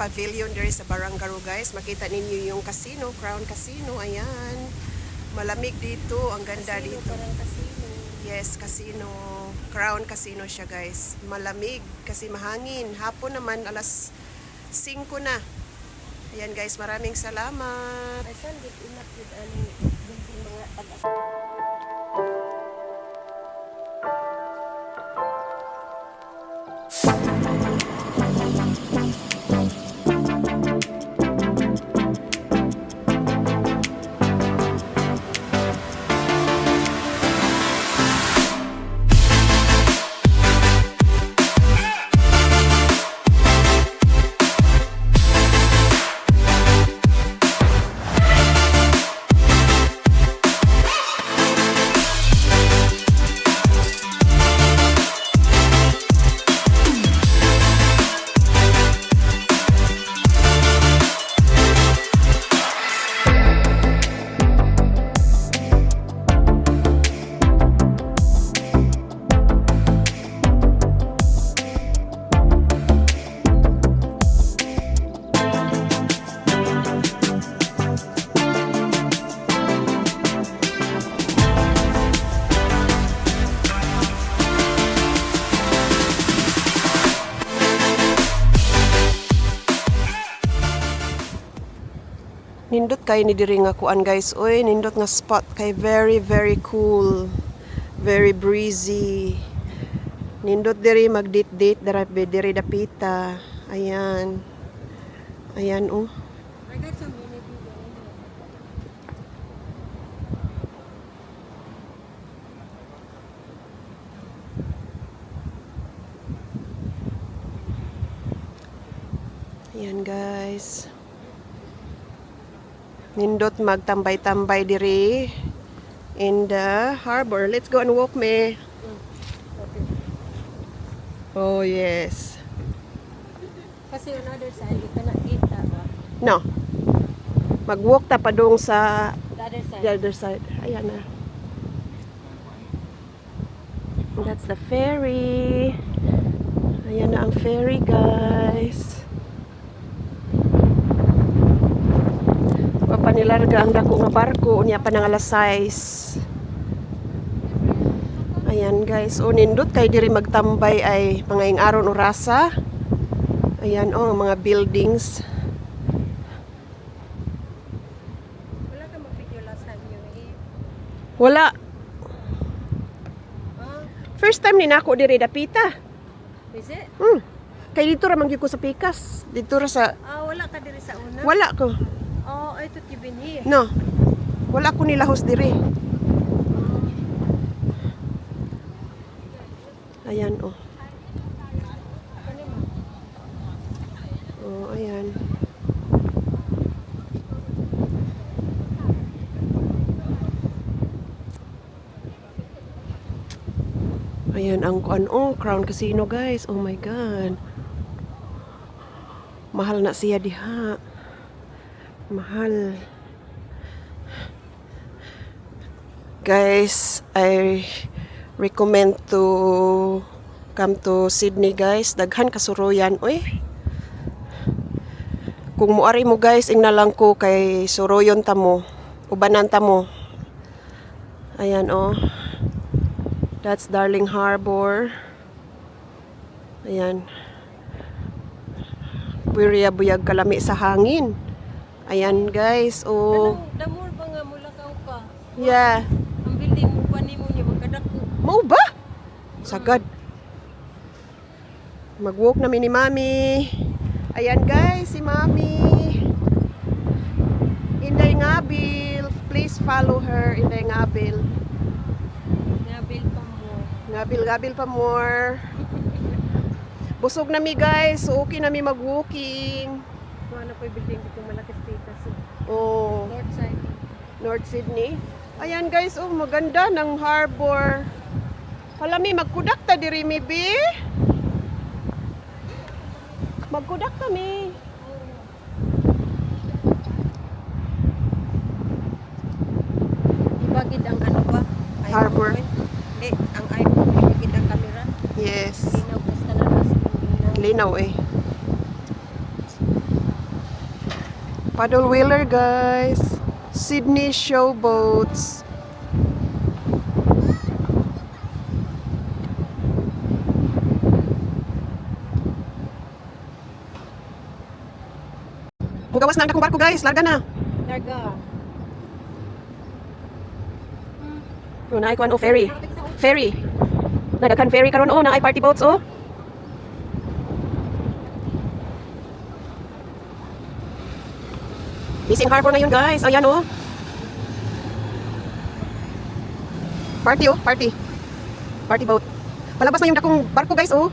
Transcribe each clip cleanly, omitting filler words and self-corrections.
pavilion there sa Barangaro guys. Makita ninyo yung casino, Crown Casino. Ayan. Malamig dito. Ang ganda Casino, dito. parang casino. Yes, casino. Crown Casino siya guys. Malamig kasi mahangin. Hapon naman alas 5 na. Ayan guys, maraming salamat. Ay, saan dito inak yun ani mga pag-asa. Nindot kay ni diri nga kuan guys. Oy, nindot nga spot kay very cool. Very breezy. Nindot diri mag-date-date diri dapita. Ayan. Ayan oh. I got some binibigyan. Ayan guys. Nindot magtambay-tambay diri in the harbor. Let's go and walk me. Okay. Oh yes. Kasi on other side, di ka nakita ba? No. Mag-walk ta padung sa The other side. the other side. Ayan na. That's the ferry. Ayan na ang ferry guys. Panilarga ang dako nga barko unya pa nang alas 6. Ayan guys, o nindot kay diri magtambay ay pangaing aron orasa. Ayan oh, mga buildings. Wala ka mag-video last time yun eh. Wala. Ah, First time ni nako diri dapita. is it? Kay dito ra man gyud ko sa Pikas. Dito ra sa Ah, wala ka diri sa una? wala ko. Oh, I thought you've been here. No. Wala ko nilahos diri. Ayan oh. Oh, ayan. Ayan ang oh, Crown Casino guys. Oh my god. Mahal na siya diha. Mahal. Guys, I recommend to come to Sydney guys. Daghan kasuroyan. Uy. Kung muari mo guys, ingnalang ko kay suroyon ta mo. Ubanan ta mo. Ayan oh. That's Darling Harbor. Ayan. Buyag kalami sa hangin. Ayan guys, oh. Anong damol ba nga mula ka? Yeah. Ang building mo pa ni mo niya magkadako. Mau ba? Sagad. Mag-walk na ni Mami. Ayan guys, si Mami. Inday Ngabil. Please follow her, Inday Ngabil. Nabil pa mo. Ngabil pa more. Busog na mi guys, so okay na mi mag-walking. Kung ano po yung building dito malaki status. Oh, North side. North Sydney. Ayan guys, oh maganda ng harbor. Halami, magkudak ta diri mi bi. Magkudak kami. Ibagid ang ano ba? Harbor. Hindi, ang iPhone. Ibagid ang camera. Yes. Linaw basta na nas. Linaw eh. Paddle wheeler guys. Sydney Showboats. Mugawas na ang dakong barko guys. Larga na. Larga. Yun, ay kuan o ferry. Ferry. Nagdakan ferry karon na ay party boats oh. Missing harbor ngayon guys. Ayan oh. Party oh, party. Party boat. Palabas na yung dakong barko guys oh.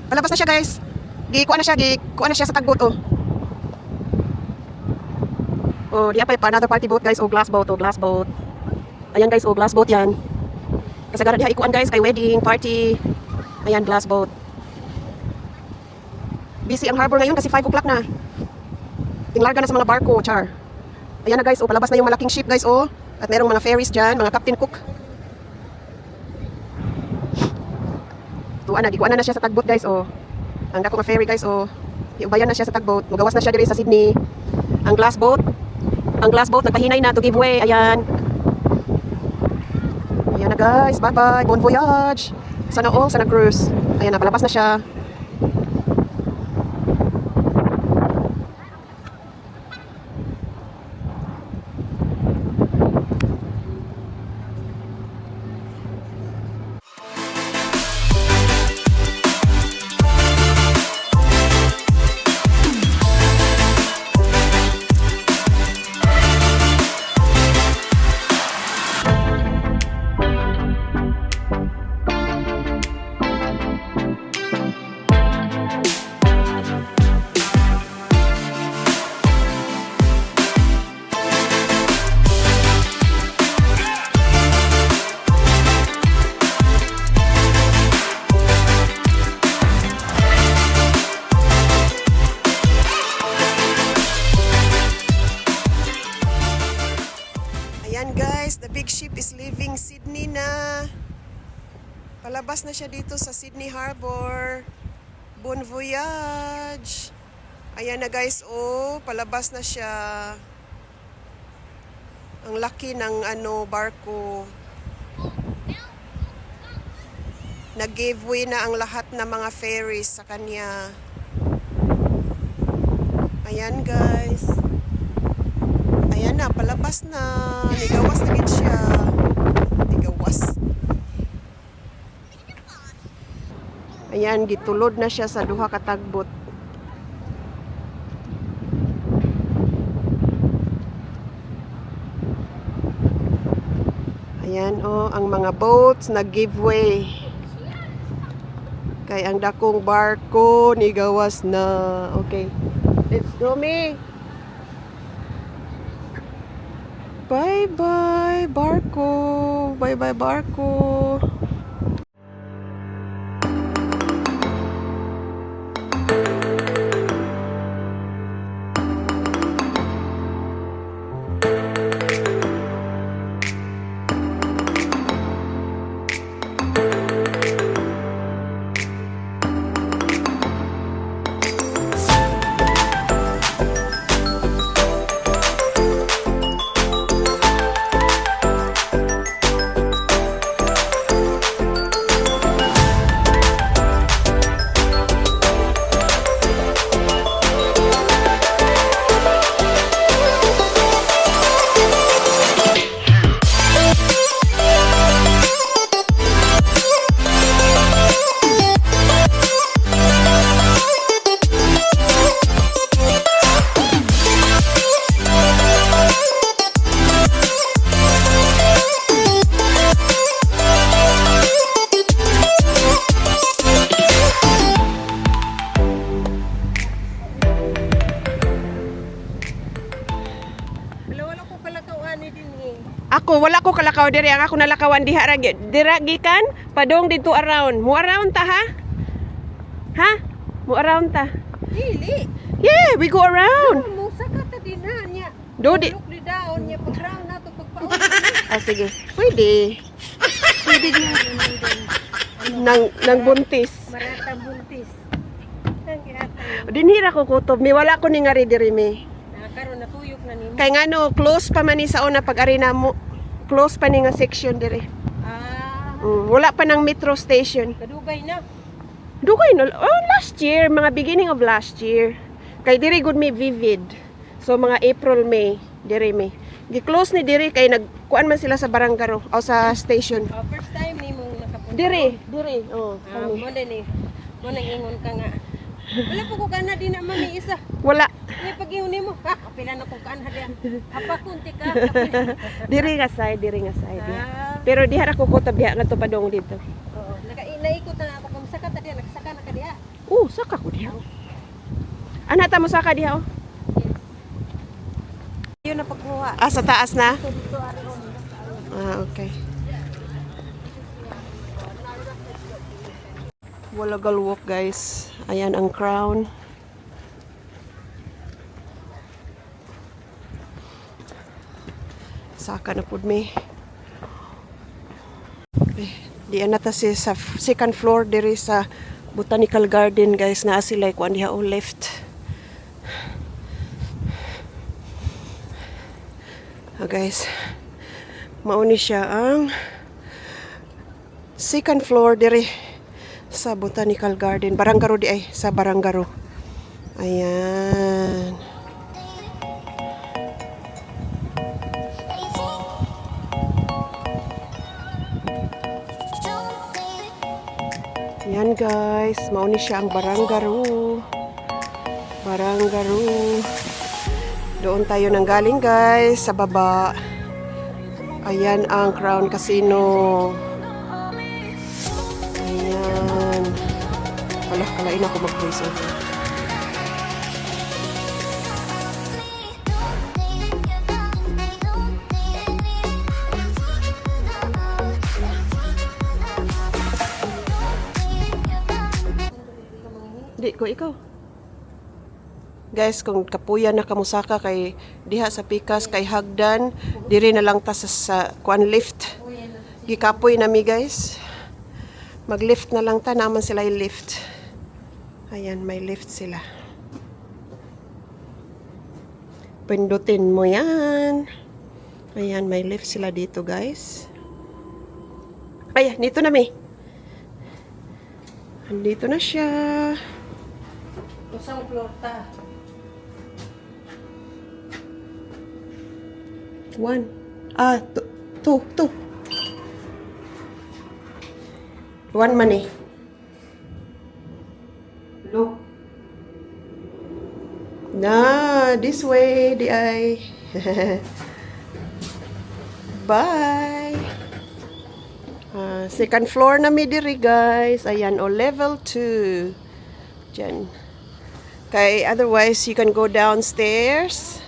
Palabas na siya guys. Gikuan na siya sa tagboat oh. Oh, di pa another party boat guys oh, glass boat oh, glass boat. Ayan guys oh, glass boat yan. Kasagaran diha ikuan guys kay wedding party. Ayan glass boat. Busy ang harbor ngayon kasi 5 o'clock na. Tinglarga na sa mga barko, char. Ayan na guys, oh, palabas na yung malaking ship guys, oh. At merong mga ferries dyan, mga captain cook. Tuwa na, gikuan na siya sa tagboat guys, oh. Ang dako nga ferry guys, oh. Iubayan na siya sa tagboat. Mugawas na siya diri sa Sydney. Ang glass boat, nagpahinay na to give way. Ayan. Ayan na guys, bye-bye. Bon voyage. Sana all, sana cruise. Ayan na, palabas na siya. Ayan guys, the big ship is leaving Sydney na. Palabas na siya dito sa Sydney Harbor. Bon voyage. Ayan na guys, oh, palabas na siya. Ang laki ng barko. Nag-give way na ang lahat ng mga ferries sa kanya. Ayan guys. Ayan na, palabas na. Nigawas na gid siya. Nigawas. Ayan, gitulod na siya sa duha ka tagbot. Ayan, oh, ang mga boats nag-give way. Kay ang dakong barko nigawas na. Okay. Let's go, me. Bye-bye, barko. Bye-bye, barko. Ako, wala ko kalakaw diri. Ang ako nalakawan diha ra dira gikan padong dito around. Mo around ta ha? Ha? Mo around ta. Dili. Yeah, we go around. Musa ka ta din na niya. Do di. Look di daon niya pag round na to pagpaon. Ah, sige. Pwede. Pwede din. Nang buntis. Maratang buntis. Ang ginatay. Dinhira ko kutob. Mi wala ko ni ngari diri mi. na nimo. Kay nga no, close pa man ni sa una pag arena mo. Close pa ni nga section dire. Ah, Wala pa ng metro station. kadugay na. Dugay no. Oh, last year, mga beginning of last year. Kay diri good may vivid. So mga April, May, diri May. Gi-close ni diri kay nagkuan man sila sa Barangaro o sa station. First time nimo nakapunta. Diri. Oh, Ah, kami. mo din eh. Mo nang ingon ka nga. Wala po ko kana di na mami isa. Wala. May pag-ingon nimo. Ha, kapila na ko kana diyan. Apa kunti ka. Diri nga side, diri nga side. Ah, Pero diha ra ko ko tabiha nga to padong dito. oo. Naikot na ako kung saka ta diyan, nagsaka na ka diya. Saka ko diha. Anata mo saka diha oh. Yun na pagkuha. Sa taas na. So dito ari mo. Okay. Walagal walk guys. Ayan ang crown. Saka na pud mi. Di na ta si sa second floor diri sa Botanical Garden guys na sila kuan diha o left. Guys. Mauni siya ang second floor diri sa Botanical Garden. Barangaro di ay sa Barangaro. Ayan. Yan guys, mauni siya ang Barangaro. Barangaro. Doon tayo nang galing guys, sa baba. Ayan ang Crown Casino. Ayan. Wala, kalain ako mag-voice over. Di ko ikaw. Guys, kung kapuya na kamusaka kay diha sa Pikas kay Hagdan, diri na lang ta sa kuan lift. Gikapoy nami guys. Mag-lift na lang ta, naman sila yung lift. Ayan, may lift sila. Pindutin mo yan. Ayan, may lift sila dito guys. Ayan, dito na mi. Andito na siya. Usang floor ta. 1. 2. 1 man eh. Look. This way, di ay. Bye. Second floor na mi diri guys. Ayan, level 2. Diyan. Kay otherwise, you can go downstairs.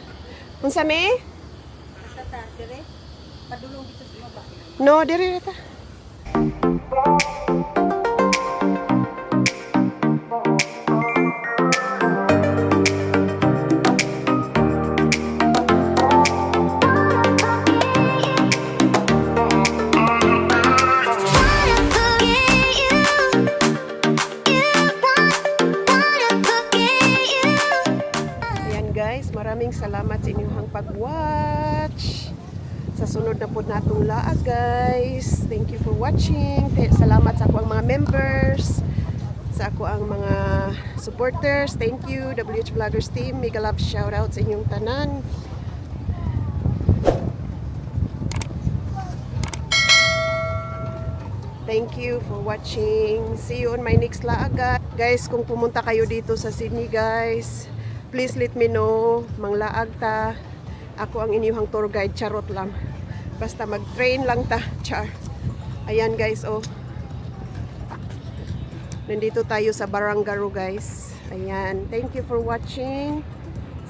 Unsa mi? Basta ta dire. Padulong dito sa baba. No, diri rata. Ayan guys, maraming salamat sa inyong pag-watch. Sa sunod na po natong laag guys. Thank you for watching. Salamat sa ako ang mga members. Sa ako ang mga supporters. Thank you WH Vloggers team. Mega love shout out sa inyong tanan. Thank you for watching. See you on my next laaga. Guys, kung pumunta kayo dito sa Sydney guys, please let me know. Manglaag ta. Ako ang inyong tour guide. Charot lang. Basta mag-train lang ta. Char. Ayan guys, oh. Nandito tayo sa Barangaro guys. Ayan. Thank you for watching.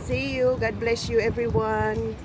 See you. God bless you everyone.